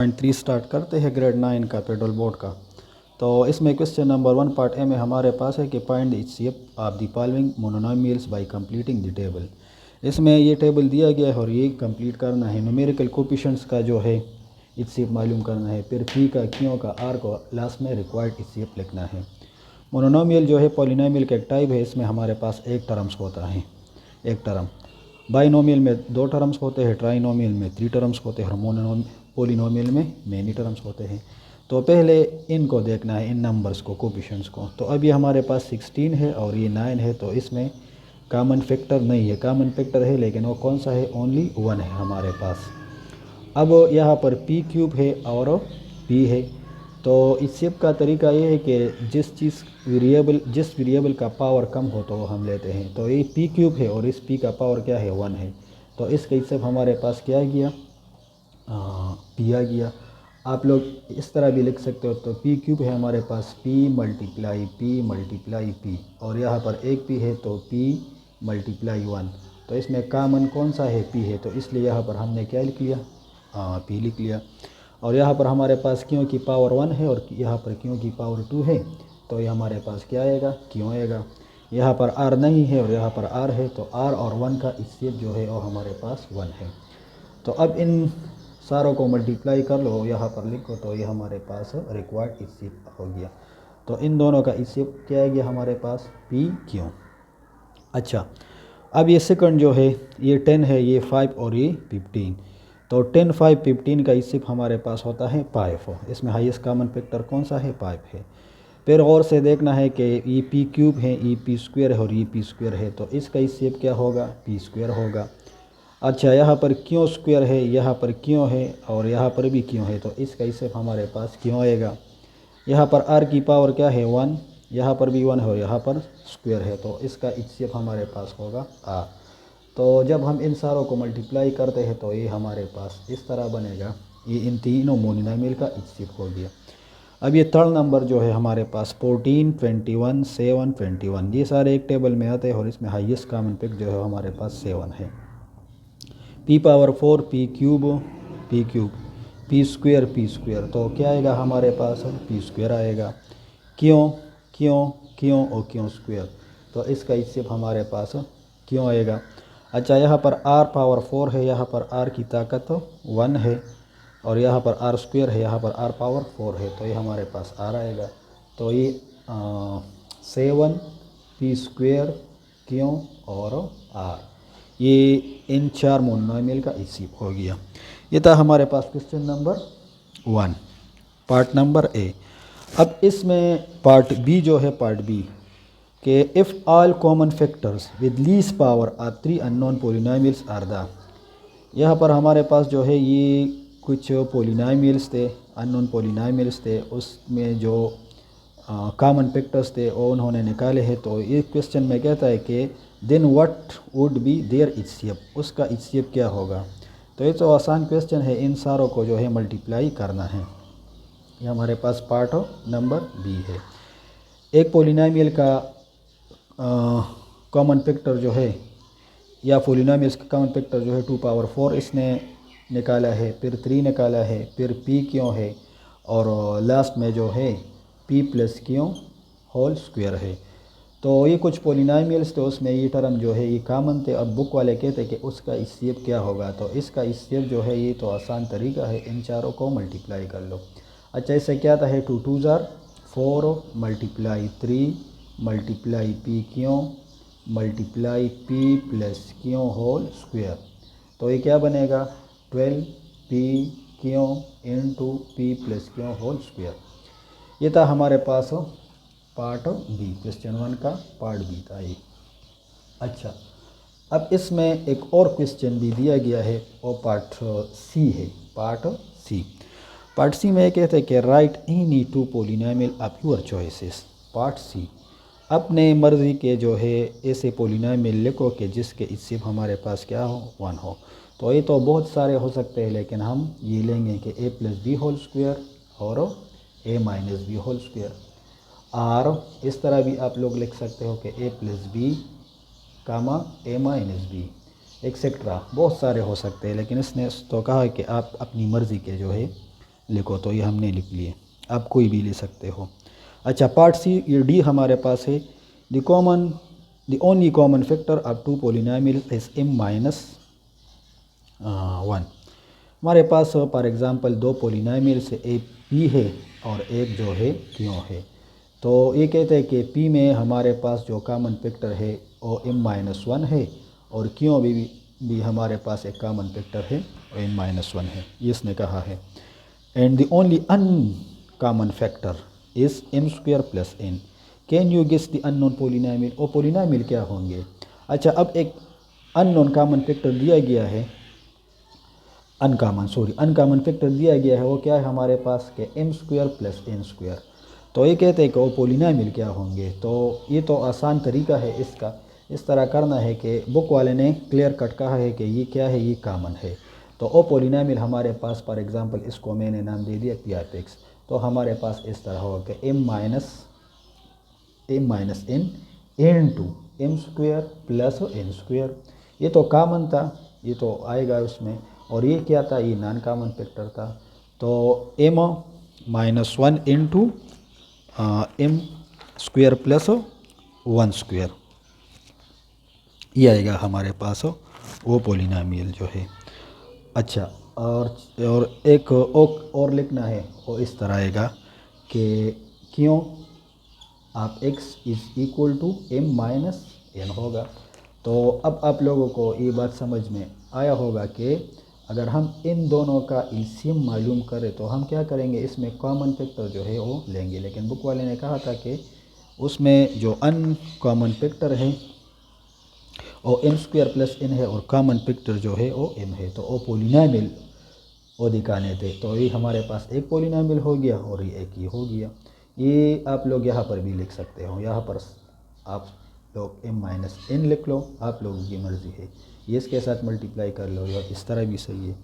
3 start करते हैं grade 9 का पेट्रोल बोर्ड का। तो इसमें क्वेश्चन नंबर 1 पार्ट ए में हमारे पास है कि find the HCF of the following मोनोनोमियल्स bye completing the table. इसमें ये टेबल दिया गया है और ये कंप्लीट करना है। न्यूमेरिकल कोफिशिएंट्स का जो है एचसीएफ मालूम करना है, फिर पी का, क्यू का, आर को लास्ट में रिक्वायर्ड एचसीएफ लिखना है। मोनोनोमियल जो है पॉलिनोमियल का एक टाइप है, इसमें हमारे पास एक टर्म्स होता है, एक टर्म। बाइनोमियल में 2 टर्म्स होते हैं, ट्राइनोमियल में 3 टर्म्स होते हैं और पॉलिनोमियल में मैनी टर्म्स होते हैं। तो पहले इनको देखना है, इन नंबर्स को, कोफिशिएंट्स को। तो अब ये हमारे पास 16 है और ये 9 है, तो इसमें कॉमन फैक्टर नहीं है। कॉमन फैक्टर है लेकिन वो कौन सा है, ओनली 1 है हमारे पास। अब यहाँ पर पी क्यूब है और पी है। तो इस सब का तरीका ये है कि जिस वेरिएबल का पावर कम हो तो वो हम लेते हैं। तो ये पी क्यूब है और इस पी का पावर क्या है, 1 है। तो इसका हिसाब हमारे पास क्या गया, पी आ गया। आप लोग इस तरह भी लिख सकते हो। तो पी क्यूब है हमारे पास, पी मल्टीप्लाई पी, और यहाँ पर एक पी है तो पी मल्टीप्लाई 1। तो इसमें कॉमन कौन सा है, पी है, तो इसलिए यहाँ पर हमने क्या लिख लिया, पी लिख लिया। और यहाँ पर हमारे पास क्यों की पावर 1 है और यहाँ पर क्यों की पावर 2 है, तो ये हमारे पास क्या आएगा, क्यों आएगा। यहाँ पर आर नहीं है और यहाँ पर आर है, तो आर और 1 का हिस्सेब जो है वो हमारे पास 1 है। तो अब इन सारों को मल्टीप्लाई कर लो, यहाँ पर लिखो, तो ये हमारे पास रिक्वायर्ड हिस्सेब हो गया। तो इन दोनों का हिस्सेब क्या आ गया हमारे पास, पी क्यों। अच्छा, अब ये सेकंड जो है, ये 10 है, ये 5 और ये 15। तो 10, 5, 15 का हिस्सेब हमारे पास होता है 5। इसमें हाईएस्ट कॉमन फैक्टर कौन सा है, 5 है। फिर गौर से देखना है कि ये पी क्यूब है, ये पी स्क्वायर है और ये पी स्क्वायर है, तो इसका हिस्सेब क्या होगा, पी स्क्वायर होगा। अच्छा, यहाँ पर क्यों स्क्वायर है, यहाँ पर क्यों है और यहाँ पर भी क्यों है, तो इसका हिस्सेब हमारे पास क्यों आएगा। यहाँ पर आर की पावर क्या है, 1, यहाँ पर भी 1 है और यहाँ पर स्क्वायर है, तो इसका हिस्सेब हमारे पास होगा आर। तो जब हम इन सारों को मल्टीप्लाई करते हैं तो ये हमारे पास इस तरह बनेगा। ये इन तीनों मोनोनोमियल का हिस्सेब हो गया। अब ये थर्ड नंबर जो है हमारे पास 14, 21, 7, 21, ये सारे एक टेबल में आते हैं और इसमें हाईएस्ट कॉमन फैक्टर जो है हमारे पास 7 है। P power 4, P cube, P square, तो क्या आएगा हमारे पास, पी स्क्वायर आएगा। क्यों, क्यों और क्यों स्क्वायर, तो इसका हिस्सेब हमारे पास क्यों आएगा। अच्छा, यहाँ पर आर पावर 4 है, यहाँ पर आर की ताकत 1 है और यहाँ पर आर स्क्वायर है, यहाँ पर आर पावर 4 है, तो ये हमारे पास आर आएगा। तो ये 7 पी स्क्वायर, क्यों और आर, ये इन 4 मोनोनोमियल का हिस्सेब हो गया। ये था हमारे पास question number 1, part number A. अब इसमें पार्ट बी जो है, पार्ट बी के if all common factors with least power are 3 unknown polynomials are the. यहाँ पर हमारे पास जो है ये कुछ पॉलिनोमियल्स थे, अननोन पॉलिनोमियल्स थे, उसमें जो कॉमन फैक्टर्स थे वो उन्होंने निकाले हैं। तो ये क्वेश्चन में कहता है कि then what would be their HCF, उसका एचसीएफ क्या होगा। तो ये तो आसान क्वेश्चन है, इन सारों को जो है मल्टीप्लाई करना है। ये हमारे पास पार्ट नंबर बी है। एक पॉलिनोमियल का कॉमन फैक्टर जो है, या पॉलिनोमियल्स का कॉमन फैक्टर जो है 2 पावर 4 इसने निकाला है, फिर 3 निकाला है, फिर पी क्यों है और लास्ट में जो है पी प्लस क्यों होल स्क्वायर है। तो ये कुछ पॉलिनोमियल्स थे, उसमें ये टर्म जो है ये कॉमन थे। अब बुक वाले कहते हैं कि उसका हिस्सेब क्या होगा। तो इसका हिस्सेब जो है ये तो आसान तरीका है, इन चारों को मल्टीप्लाई कर लो। अच्छा, इससे क्या था है, 2 2 जार 4 मल्टीप्लाई 3 मल्टीप्लाई पी क्यों मल्टीप्लाई पी प्लस क्यों होल स्क्वायर। तो ये क्या बनेगा, 12 पी क्यों इंटू पी प्लस क्यों होल स्क्वायर। ये था हमारे पास पार्ट बी, क्वेश्चन 1 का पार्ट बी था ये। अच्छा, अब इसमें एक और क्वेश्चन भी दिया गया है, वो पार्ट सी है, पार्ट सी। पार्ट सी में कहते हैं कि write any 2 polynomial of your choices. Part C, अपने मर्ज़ी के जो है ऐसे पॉलिनोमियल लिखो कि जिसके हिस्सेब हमारे पास क्या हो, 1 हो। तो ये तो बहुत सारे हो सकते हैं, लेकिन हम ये लेंगे कि a plus b whole square और a minus b whole square. Or इस तरह भी आप लोग लिख सकते हो कि a plus b comma a minus b, etcetera बहुत सारे हो सकते हैं, लेकिन इसने तो कहा है कि आप अपनी मर्ज़ी के जो है लिखो, तो ये हमने लिख लिए, आप कोई भी ले सकते हो। अच्छा, पार्ट सी, ये डी हमारे पास है, the only common factor of two polynomial is m minus 1। हमारे पास फॉर एग्ज़ाम्पल दो पोलिनोमियल से एक p है और एक जो है q है। तो ये कहते हैं कि p में हमारे पास जो कॉमन फैक्टर है वो m माइनस 1 है, और q भी हमारे पास एक कॉमन फैक्टर है और m माइनस 1 है, ये इसने कहा है। And the only uncommon factor is m square plus n। Can you guess the unknown polynomial, और पोलिनोमियल क्या होंगे। अच्छा, अब एक अननोन कॉमन फैक्टर दिया गया है, अनकॉमन फैक्टर दिया गया है, वो क्या है हमारे पास के m square plus n square. तो ये कहते हैं कि वो पोलिनोमियल क्या होंगे। तो ये तो आसान तरीका है इसका, इस तरह करना है कि बुक वाले ने क्लियर कट कहा है कि ये क्या है, ये कॉमन है। तो ओ पोलिनोमियल हमारे पास फॉर एग्जांपल इसको मैंने नाम दे दिया पी ऑफ एक्स, तो हमारे पास इस तरह होगा कि m minus n into m square plus n square. ये तो कॉमन था, ये तो आएगा उसमें, और ये क्या था, ये नॉन कॉमन फैक्टर था। तो m minus 1 into m square plus 1 square, ये आएगा हमारे पास वो पोलिनोमियल जो है। अच्छा, और एक और लिखना है, वो इस तरह आएगा कि क्यों आप x is equal to m minus n होगा। तो अब आप लोगों को ये बात समझ में आया होगा कि अगर हम इन दोनों का एलसीएम मालूम करें तो हम क्या करेंगे, इसमें कॉमन फैक्टर जो है वो लेंगे। लेकिन बुक वाले ने कहा था कि उसमें जो अनकॉमन फैक्टर है वो m स्क्वायर प्लस n है, और कॉमन फैक्टर जो है वो m है। तो वो पोलिनोमियल वो दिखाने थे। तो ये हमारे पास एक पोलिनोमियल हो गया और ये एक ही हो गया। ये आप लोग यहाँ पर भी लिख सकते हो, यहाँ पर आप लोग m माइनस n लिख लो, आप लोगों की मर्ज़ी है, ये इसके साथ मल्टीप्लाई कर लो या इस तरह भी सही है।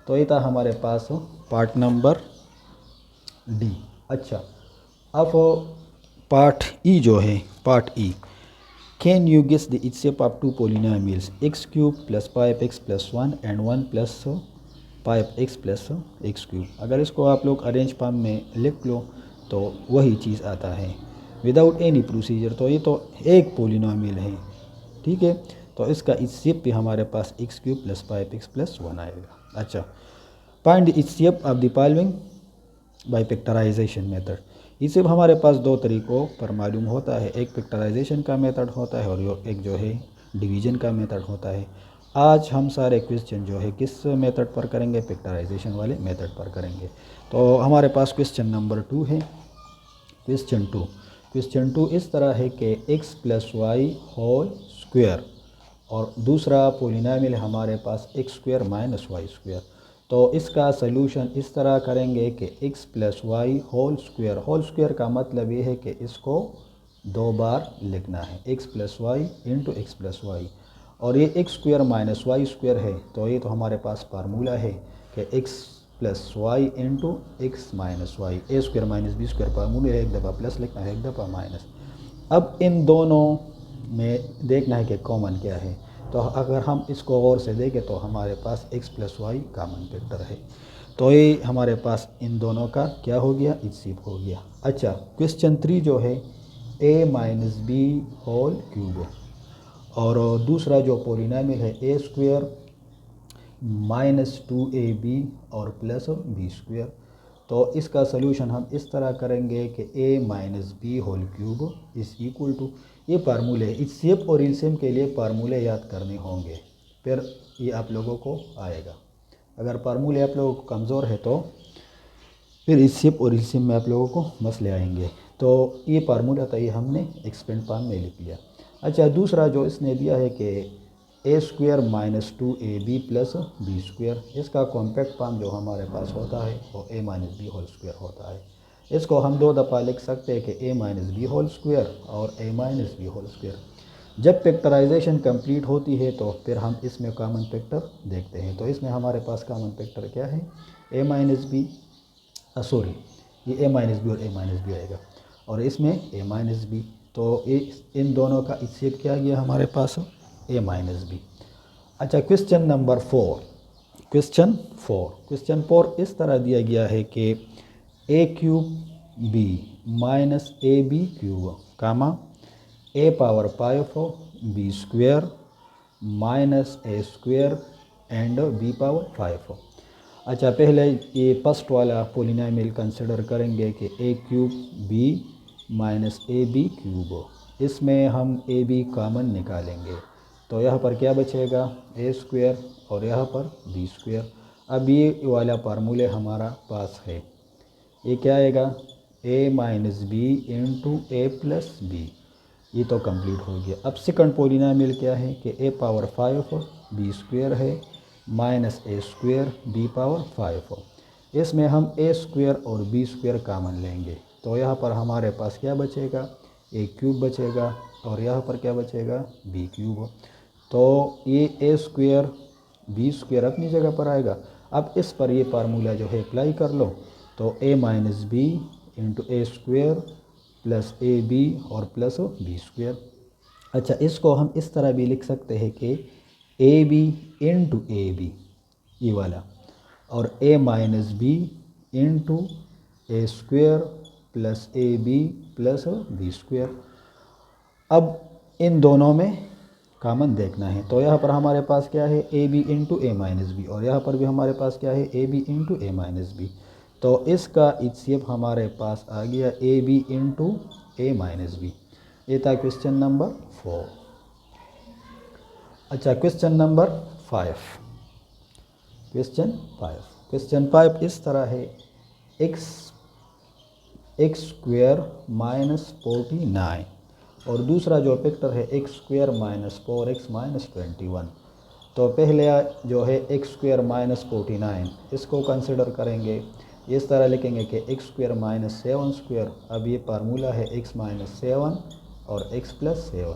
तो ये था हमारे पास पार्ट नंबर डी। अच्छा, अब पार्ट ई जो है, part E, can you guess the HCF of two polynomials x cube plus 5x plus 1 and 1 plus 5x plus x cube. अगर इसको आप लोग अरेंज फॉर्म में लिख लो तो वही चीज़ आता है विदाउट एनी प्रोसीजर। तो ये तो एक पोलिनोमियल है, ठीक है। तो इसका इटसेप भी हमारे पास x cube plus 5x plus 1 आएगा। अच्छा, find the HCF of the following by factorisation method. इसे हमारे पास दो तरीक़ों पर मालूम होता है, एक फैक्टराइजेशन का मेथड होता है और एक जो है डिवीज़न का मेथड होता है। आज हम सारे क्वेश्चन जो है किस मेथड पर करेंगे, फैक्टराइजेशन वाले मेथड पर करेंगे। तो हमारे पास क्वेश्चन नंबर 2 है। क्वेश्चन टू इस तरह है कि x plus y whole square, और दूसरा पोलिनोमियल हमारे पास x square minus y square. तो इसका सलूशन इस तरह करेंगे कि x plus y whole square का मतलब ये है कि इसको दो बार लिखना है, x plus y into x plus y, और ये x square minus y square है। तो ये तो हमारे पास फार्मूला है कि x plus y into x minus y, a square minus b square formula है, एक दफ़ा प्लस लिखना है, एक दफ़ा माइनस। अब इन दोनों में देखना है कि कॉमन क्या है। तो अगर हम इसको गौर से देखें तो हमारे पास x plus y common factor है। तो ये हमारे पास इन दोनों का क्या हो गया, इटसेप हो गया। अच्छा, क्वेश्चन 3 जो है a minus b whole cube, और दूसरा जो पोलिनोमियल है ए स्क्वायर माइनस 2ab और प्लस बी स्क्वायर। तो इसका सलूशन हम इस तरह करेंगे कि a minus b whole cube is equal to, ये फार्मूले इटसेप और एलसीएम के लिए फार्मूले याद करने होंगे, फिर ये आप लोगों को आएगा। अगर फार्मूले आप लोगों को कमज़ोर है तो फिर इटसेप और एलसीएम में आप लोगों को मसले आएंगे। तो ये फार्मूला था, ये हमने एक्सपेंड फॉर्म में लिख लिया। अच्छा, दूसरा जो इसने दिया है कि a square minus 2ab plus b square, इसका कॉम्पैक्ट फॉर्म जो हमारे पास होता है वो a minus b whole square होता है। इसको हम दो दफ़ा लिख सकते हैं कि a minus b whole square और a minus b whole square. जब फैक्टराइजेशन कंप्लीट होती है तो फिर हम इसमें कॉमन फैक्टर देखते हैं। तो इसमें हमारे पास कॉमन फैक्टर क्या है, a माइनस बी, सॉरी ये a माइनस बी और a माइनस बी आएगा, और इसमें a माइनस बी। तो इन दोनों का इटसेप क्या गया हमारे पास, a माइनस बी। अच्छा, क्वेश्चन नंबर 4, क्वेश्चन 4 इस तरह दिया गया है कि a cube b minus a b cube comma a power 5 b square minus a square and b power 5। अच्छा, पहले ये फर्स्ट वाला पोलिनोमियल कंसिडर करेंगे कि a cube b minus a b cube. इसमें हम ए बी कॉमन निकालेंगे तो यहाँ पर क्या बचेगा, ए स्क्वेयर और यहाँ पर बी स्क्वेयर। अब ये वाला फार्मूले हमारा पास है, ये क्या आएगा, ए minus b into a plus B. ये तो कंप्लीट हो गया। अब सेकंड पोलिनोमियल क्या है कि ए पावर 5 बी स्क्वेयर है minus a square B power 5। इसमें हम ए स्क्वेयर और बी स्क्वेयर कॉमन लेंगे तो यहाँ पर हमारे पास क्या बचेगा, ए क्यूब बचेगा और यहाँ पर क्या बचेगा, बी क्यूब। तो ये ए स्क्वेयर बी स्क्वेयर अपनी जगह पर आएगा। अब इस पर ये फार्मूला जो है अप्लाई कर लो तो a minus b into a square plus a b और प्लस बी स्क्वेयर। अच्छा, इसको हम इस तरह भी लिख सकते हैं कि a b into a b ये वाला और a minus b into a square plus a b plus b square. अब इन दोनों में कॉमन देखना है तो यहाँ पर हमारे पास क्या है, a b into a minus b और यहाँ पर भी हमारे पास क्या है, a b into a minus b. तो इसका HCF हमारे पास आ गया a b into a minus b. ये था क्वेश्चन नंबर 4। अच्छा, क्वेश्चन नंबर 5। क्वेश्चन 5 इस तरह है, एक्स स्क्वेयर माइनस 49 और दूसरा जो फैक्टर है x square minus 4x minus 21। तो पहले जो है एक्स स्क्वेयर माइनस 49 इसको कंसिडर करेंगे। इस तरह लिखेंगे कि एक्स स्क्वेयर माइनस 7 स्क्वेयर। अब ये फार्मूला है एक्स माइनस 7 और एक्स प्लस 7।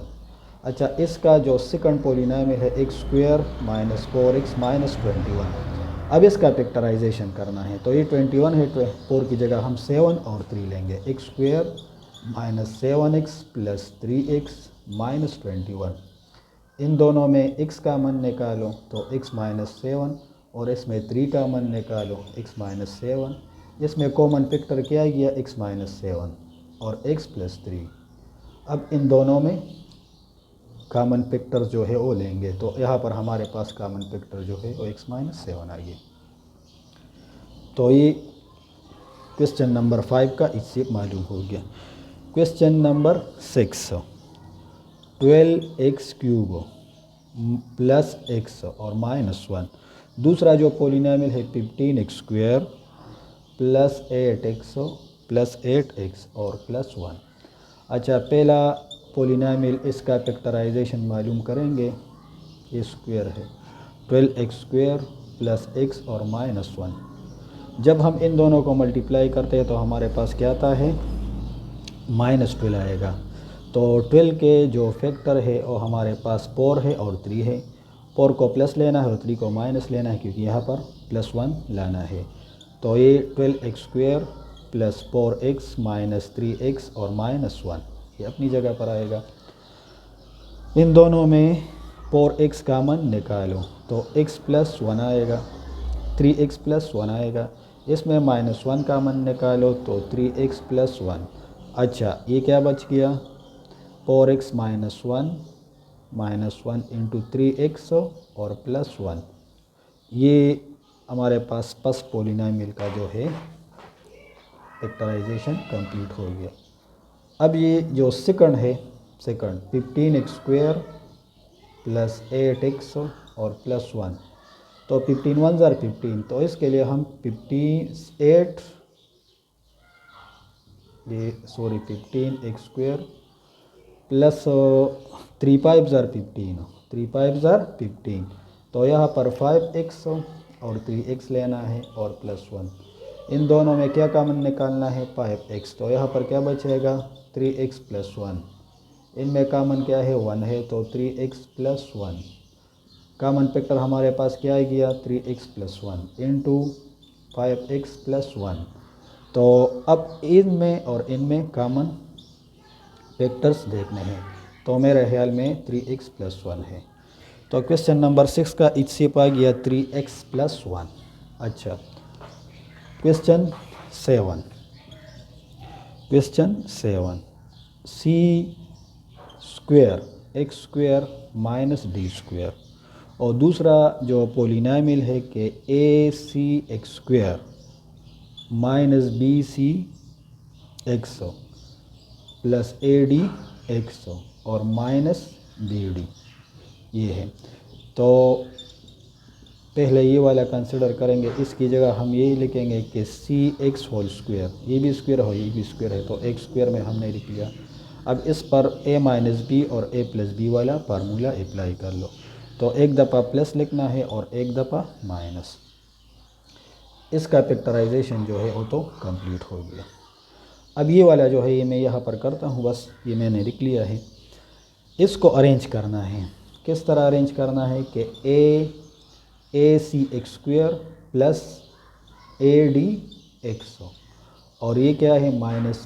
अच्छा, इसका जो सेकंड पोलिनोमियल है x square minus 4x minus 21। अब इसका फैक्टराइजेशन करना है तो ये 21 है, 4 की जगह हम 7 और 3 लेंगे। X square minus 7x plus 3x minus 21। इन दोनों में x का मन निकालो तो x माइनस 7 और इसमें 3 का मन निकालो x माइनस 7। इसमें कॉमन फैक्टर क्या गया, x माइनस 7 और x प्लस 3। अब इन दोनों में कॉमन फैक्टर जो है वो लेंगे तो यहाँ पर हमारे पास कॉमन फैक्टर जो है वो x माइनस 7 आ गया। तो ये क्वेश्चन नंबर 5 का इससे मालूम हो गया। Question number 6, 12x cube plus x और माइनस 1। दूसरा जो पोलिनोमियल है 15x square plus 8x plus 8x और प्लस 1। अच्छा, पहला पोलिनोमियल इसका फैक्टराइजेशन मालूम करेंगे। ये स्क्वेयर है 12x स्क्वेयर प्लस x और माइनस 1। जब हम इन दोनों को मल्टीप्लाई करते हैं तो हमारे पास क्या आता है, माइनस 12 आएगा। तो 12 के जो फैक्टर है वो हमारे पास 4 है और 3 है। 4 को प्लस लेना है और 3 को माइनस लेना है क्योंकि यहाँ पर प्लस 1 लाना है। तो ये 12x square plus 4x minus 3x और माइनस 1 ये अपनी जगह पर आएगा। इन दोनों में 4x कॉमन निकालो तो x प्लस 1 आएगा, 3x प्लस 1 आएगा। इसमें माइनस 1 कॉमन निकालो तो 3x प्लस 1। अच्छा, ये क्या बच गया, 4x माइनस 1 इंटू 3x और प्लस 1। ये हमारे पास फर्स्ट पोलिनोमियल का जो है फैक्टराइजेशन कंप्लीट हो गया। अब ये जो सेकंड है, 15x स्क्वेयर प्लस 8x और प्लस 1। तो 15 1 ज़ार 15, तो इसके लिए हम 15x स्क्वेयर प्लस 3 5 ज़ार 15, 3 5 ज़ार 15। तो यहाँ पर 5x और 3x लेना है और प्लस 1। इन दोनों में क्या कॉमन निकालना है, 5x। तो यहाँ पर क्या बचेगा, 3x प्लस 1। इनमें कॉमन क्या है, 1 है तो 3x प्लस 1। कॉमन फैक्टर हमारे पास क्या आ गया, 3x plus 1 into 5x plus 1। तो अब इनमें और इनमें कॉमन फैक्टर्स देखने हैं तो मेरे ख्याल में 3x प्लस 1 है। तो क्वेश्चन नंबर 6 का HCF आ गया 3x+1। अच्छा, question 7 c square x square minus d square, और दूसरा जो पोलिनोमियल है कि a c x square minus b c x plus a d x और माइनस बी डी, ये है। तो पहले ये वाला कंसिडर करेंगे, इसकी जगह हम यही लिखेंगे कि सी एक्स होल स्क्वेयर, ये भी स्क्वेयर हो ये भी स्क्वेयर है तो एक्स स्क्वेयर में हमने लिख लिया। अब इस पर ए माइनस बी और ए प्लस बी वाला फार्मूला अप्लाई कर लो। तो एक दफ़ा प्लस लिखना है और एक दफ़ा माइनस। इसका फैक्टराइजेशन जो है वो तो कंप्लीट हो गया। अब ये वाला जो है ये मैं यहाँ पर करता हूँ, बस ये मैंने लिख लिया है। इसको अरेंज करना है, किस तरह अरेंज करना है कि a c x square plus a d x, और ये क्या है माइनस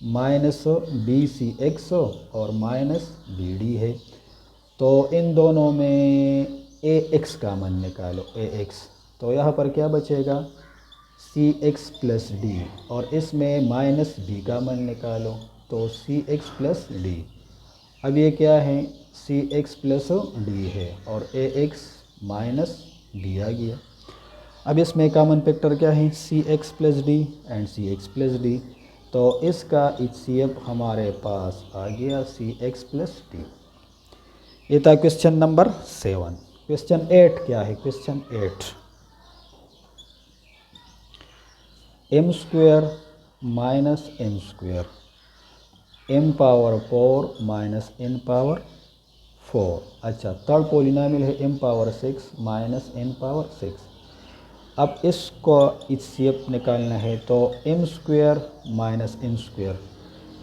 बी सी एक्स और माइनस बी डी है। तो इन दोनों में ए एक्स कामन निकालो, ए एक्स, तो यहाँ पर क्या बचेगा सी एक्स प्लस डी, और इसमें माइनस बी कामन निकालो तो सी एक्स प्लस डी। अब ये क्या है सी एक्स प्लस डी है और ए एक्स माइनस डी आ गया। अब इसमें कॉमन फैक्टर क्या है c x plus d and c x plus d, तो इसका HCF हमारे पास आ गया सी एक्स प्लस डी। ये था क्वेश्चन नंबर 7। क्वेश्चन 8 क्या है, question 8 m square minus n square m power 4 minus n power 4। अच्छा, थर्ड पोलिनोमियल है m power 6 minus n power 6। अब इसको HCF निकालना है तो m square minus n square,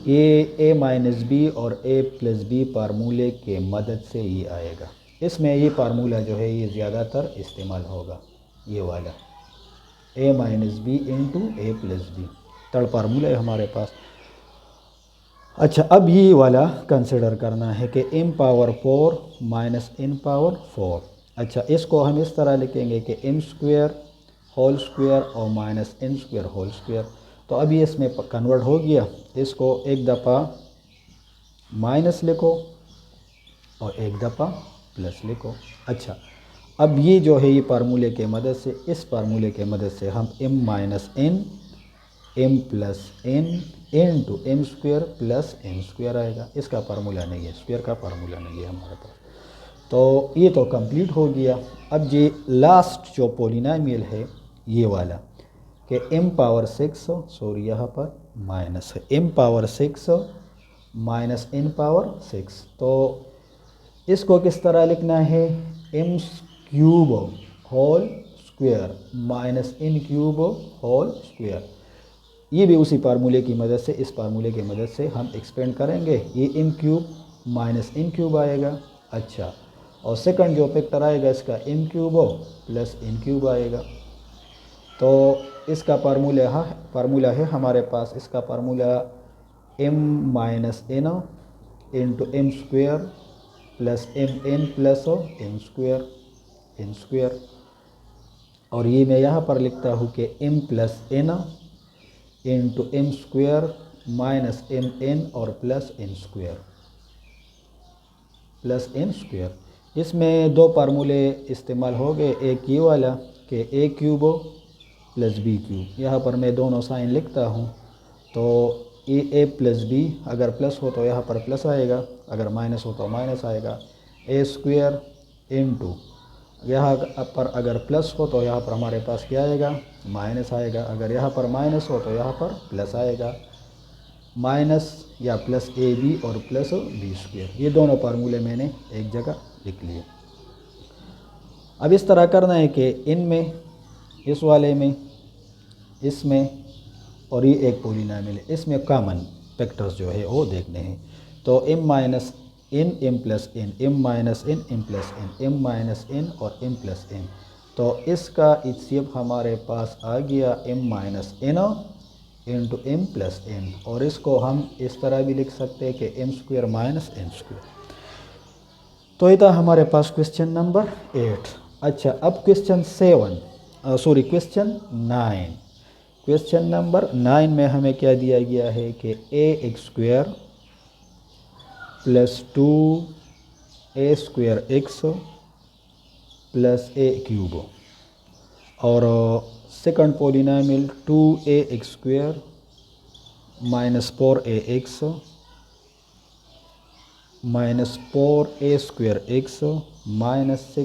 ये a माइनस बी और a प्लस बी फार्मूले के मदद से ये आएगा। इसमें ये फार्मूला जो है ये ज़्यादातर इस्तेमाल होगा, ये वाला a minus b into a plus b, third formula है हमारे पास। अच्छा, अब ये वाला कंसिडर करना है कि m power 4 minus n power 4। अच्छा, इसको हम इस तरह लिखेंगे कि m स्क्वेयर होल स्क्वेयर और minus n square whole square. तो अभी इसमें कन्वर्ट हो गया, इसको एक दफ़ा माइनस लिखो और एक दफ़ा प्लस लिखो। अच्छा, अब ये जो है ये फार्मूले के मदद से, इस फार्मूले के मदद से हम m minus n m plus n into m square plus n square आएगा। इसका फार्मूला नहीं है, स्क्वेयर का फार्मूला नहीं है हमारे पास। तो ये तो कंप्लीट हो गया। अब ये लास्ट जो पोलिनोमियल है ये वाला कि m पावर 6, सॉरी यहाँ पर माइनस है, m power 6 minus n power 6। तो इसको किस तरह लिखना है m cube whole square minus n cube whole square. ये भी उसी फार्मूले की मदद से, इस फार्मूले की मदद से हम एक्सपेंड करेंगे, ये m cube minus n cube आएगा। अच्छा, और सेकंड जो फैक्टर आएगा इसका m cube plus n cube आएगा। तो इसका फार्मूला है हमारे पास, इसका formula m minus n into m square plus m n plus n square, और ये मैं यहाँ पर लिखता हूँ कि m plus n into m square minus m n और प्लस n स्क्वेयर। इसमें दो फार्मूले इस्तेमाल हो गए, एक ये वाला कि a cube plus b cube, यहाँ पर मैं दोनों साइन लिखता हूँ। तो a प्लस b, अगर प्लस हो तो यहाँ पर प्लस आएगा, अगर माइनस हो तो माइनस आएगा। a स्क्वेयर इंटू, यहाँ पर अगर प्लस हो तो यहाँ पर हमारे पास क्या आएगा माइनस आएगा, अगर यहाँ पर माइनस हो तो यहाँ पर प्लस आएगा। माइनस या प्लस ए बी और प्लस बी स्क्वेयर, ये दोनों फार्मूले मैंने एक जगह लिख लिए। अब इस तरह करना है कि इनमें, इस वाले में, इसमें और ये एक पोलिनोमियल है, इसमें कॉमन फैक्टर्स जो है वो देखने हैं। तो m minus n m plus n, m minus n m plus n, m minus n और m प्लस n। तो इसका HCF हमारे पास आ गया m minus n into m plus n, और इसको हम इस तरह भी लिख सकते हैं कि m square minus n square. तो ये था हमारे पास क्वेश्चन नंबर 8। अच्छा, अब क्वेश्चन 9। क्वेश्चन नंबर 9 में हमें क्या दिया गया है कि ax² plus 2a² plus a³ और second polynomial 2ax² minus 4ax minus 4a² minus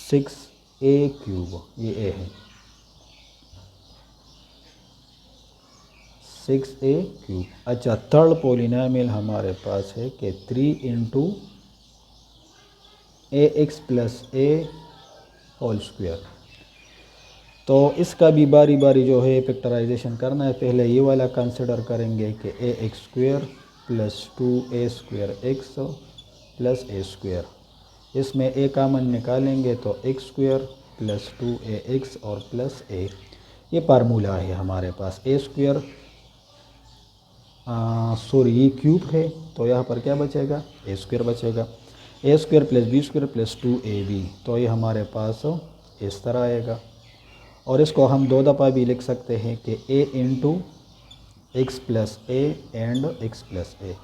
6a³, ये a है 6a³। अच्छा, थर्ड पोलिनोमियल हमारे पास है कि 3 इंटू ax प्लस a²। तो इसका भी बारी बारी जो है फैक्टराइजेशन करना है। पहले ये वाला कंसिडर करेंगे कि ax² plus 2a² plus a²। इसमें a कामन निकालेंगे तो x² प्लस 2ax और प्लस a। ये फार्मूला है हमारे पास। a² ये क्यूब है, तो यहाँ पर क्या बचेगा, a² बचेगा। a² plus b² plus 2ab, तो ये हमारे पास इस तरह आएगा। और इसको हम दो दफ़ा भी लिख सकते हैं कि a into x plus a and x plus a.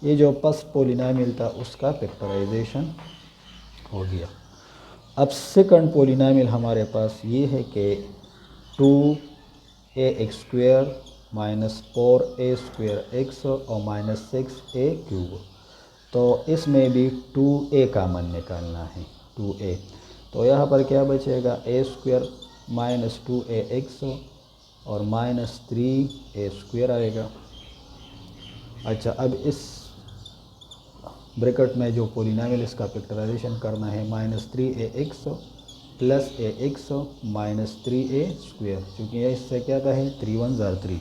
ये जो फर्स्ट पोलिनोमियल था उसका फैक्टराइजेशन हो गया। अब सेकंड पोलिनोमियल हमारे पास ये है कि 2ax² माइनस 4a² और माइनस 6a³। तो इसमें भी 2a कामन निकालना है, 2a। तो यहाँ पर क्या बचेगा, a² माइनस 2ax और माइनस 3a² आएगा। अच्छा, अब इस ब्रैकेट में जो पोलिनोमियल इसका फैक्टराइजेशन करना है, minus 3ax plus ax minus 3a², क्योंकि यह इससे क्या था है 3 1 ज़ा 3,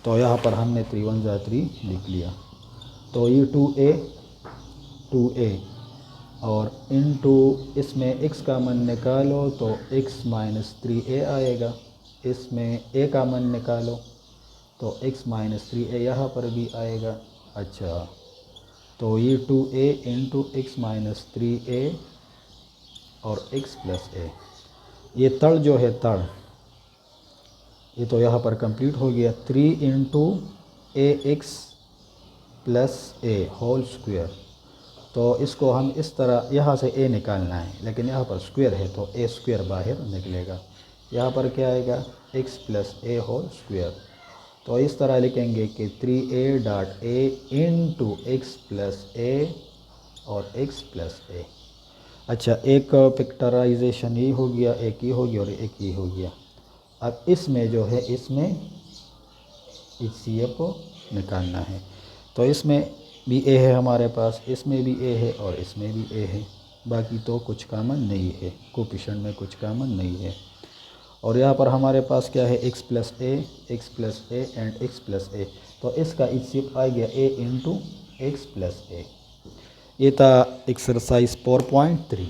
तो यहाँ पर हमने 3 1 ज़ा 3 लिख लिया। तो ये 2a और इनटू इसमें x कामन निकालो तो x माइनस 3a आएगा। इसमें a कामन निकालो तो x माइनस 3a यहाँ पर भी आएगा। अच्छा, तो ये 2a into x minus 3a और x प्लस a। ये तड़ जो है तड़, ये तो यहाँ पर कंप्लीट हो गया। 3 into ax plus a whole square. तो इसको हम इस तरह यहाँ से a निकालना है, लेकिन यहाँ पर स्क्वायर है तो a² बाहर निकलेगा। यहाँ पर क्या आएगा, x plus a whole square. तो इस तरह लिखेंगे कि 3a dot a into x plus a और x प्लस a। अच्छा, एक फैक्टराइजेशन ये हो गया, एक ये हो गया और एक ये हो गया। अब इसमें जो है, इसमें HCF निकालना है। तो इसमें भी a है हमारे पास, इसमें भी a है और इसमें भी a है। बाकी तो कुछ कामन नहीं है, कोफिशिएंट में कुछ कामन नहीं है। और यहाँ पर हमारे पास क्या है, x plus a and x plus a। तो इसका HCF आ गया a into x plus a। ये था एक्सरसाइज 4.3।